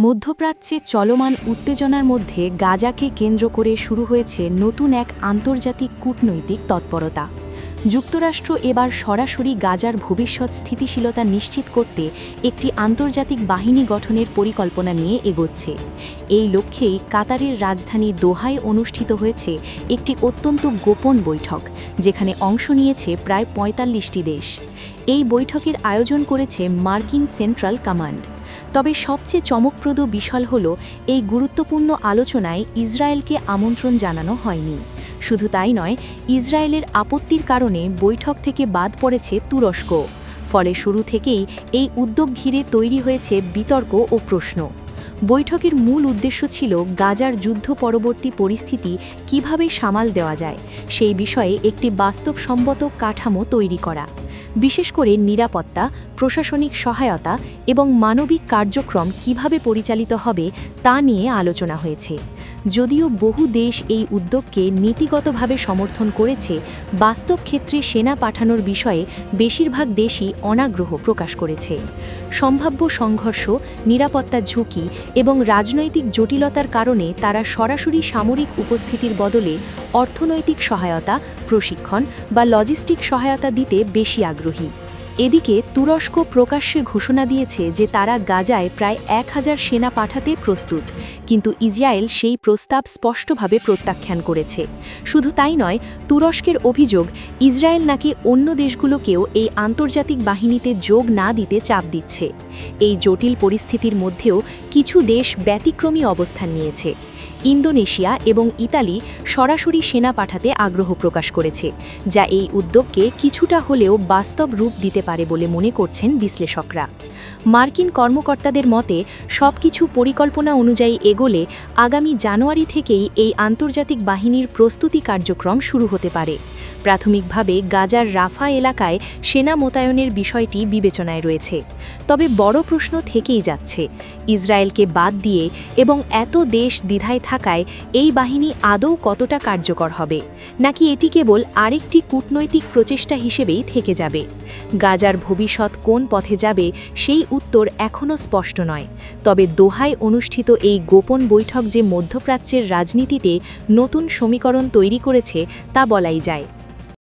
মধ্যপ্রাচ্যে চলমান উত্তেজনার মধ্যে গাজাকে কেন্দ্র করে শুরু হয়েছে নতুন এক আন্তর্জাতিক কূটনৈতিক তৎপরতা। যুক্তরাষ্ট্র এবার সরাসরি গাজার ভবিষ্যৎ স্থিতিশীলতা নিশ্চিত করতে একটি আন্তর্জাতিক বাহিনী গঠনের পরিকল্পনা নিয়ে এগোচ্ছে। এই লক্ষ্যেই কাতারের রাজধানী দোহায় অনুষ্ঠিত হয়েছে একটি অত্যন্ত গোপন বৈঠক, যেখানে অংশ নিয়েছে প্রায় ৪৫টি দেশ। এই বৈঠকের আয়োজন করেছে মার্কিন সেন্ট্রাল কমান্ড। তবে সবচেয়ে চমকপ্রদ বিষয় হল, এই গুরুত্বপূর্ণ আলোচনায় ইসরায়েলকে আমন্ত্রণ জানানো হয়নি। শুধু তাই নয়, ইসরায়েলের আপত্তির কারণে বৈঠক থেকে বাদ পড়েছে তুরস্ক। ফলে শুরু থেকেই এই উদ্যোগ ঘিরে তৈরি হয়েছে বিতর্ক ও প্রশ্ন। বৈঠকের মূল উদ্দেশ্য ছিল গাজার যুদ্ধ পরবর্তী পরিস্থিতি কিভাবে সামাল দেওয়া যায় সেই বিষয়ে একটি বাস্তবসম্মত কাঠামো তৈরি করা। বিশেষ করে নিরাপত্তা, প্রশাসনিক সহায়তা এবং মানবিক কার্যক্রম কিভাবে পরিচালিত হবে তা নিয়ে আলোচনা হয়েছে। যদিও বহু দেশ এই উদ্যোগকে নীতিগতভাবে সমর্থন করেছে, বাস্তব ক্ষেত্রে সেনা পাঠানোর বিষয়ে বেশিরভাগ দেশই অনাগ্রহ প্রকাশ করেছে। সম্ভাব্য সংঘর্ষ, নিরাপত্তা ঝুঁকি এবং রাজনৈতিক জটিলতার কারণে তারা সরাসরি সামরিক উপস্থিতির বদলে অর্থনৈতিক সহায়তা, প্রশিক্ষণ বা লজিস্টিক সহায়তা দিতে বেশি আগ্রহী। এদিকে তুরস্ক প্রকাশ্যে ঘোষণা দিয়েছে যে তারা গাজায় প্রায় ১,০০০ সেনা পাঠাতে প্রস্তুত, কিন্তু ইসরায়েল সেই প্রস্তাব স্পষ্টভাবে প্রত্যাখ্যান করেছে। শুধু তাই নয়, তুরস্কের অভিযোগ, ইসরায়েল নাকি অন্য দেশগুলোকেও এই আন্তর্জাতিক বাহিনীতে যোগ না দিতে চাপ দিচ্ছে। এই জটিল পরিস্থিতির মধ্যেও কিছু দেশ ব্যতিক্রমী অবস্থান নিয়েছে। ইন্দোনেশিয়া এবং ইতালি সরাসরি সেনা পাঠাতে আগ্রহ প্রকাশ করেছে, যা এই উদ্যোগকে কিছুটা হলেও বাস্তব রূপ দিতে পারে বলে মনে করছেন বিশ্লেষকরা। মার্কিন কর্মকর্তাদের মতে, সবকিছু পরিকল্পনা অনুযায়ী এগোলে আগামী জানুয়ারি থেকেই এই আন্তর্জাতিক বাহিনীর প্রস্তুতি কার্যক্রম শুরু হতে পারে। প্রাথমিকভাবে গাজার রাফা এলাকায় সেনা মোতায়েনের বিষয়টি বিবেচনায় রয়েছে। তবে বড় প্রশ্ন থেকেই যাচ্ছে, ইসরায়েলকে বাদ দিয়ে এবং এত দেশ দ্বিধায় থাকায় এই বাহিনী আদৌ কতটা কার্যকর হবে, নাকি এটি কেবল আরেকটি কূটনৈতিক প্রচেষ্টা হিসেবেই থেকে যাবে। গাজার ভবিষ্যৎ কোন পথে যাবে সেই উত্তর এখনও স্পষ্ট নয়। তবে দোহায় অনুষ্ঠিত এই গোপন বৈঠক যে মধ্যপ্রাচ্যের রাজনীতিতে নতুন সমীকরণ তৈরি করেছে তা বলাই যায়।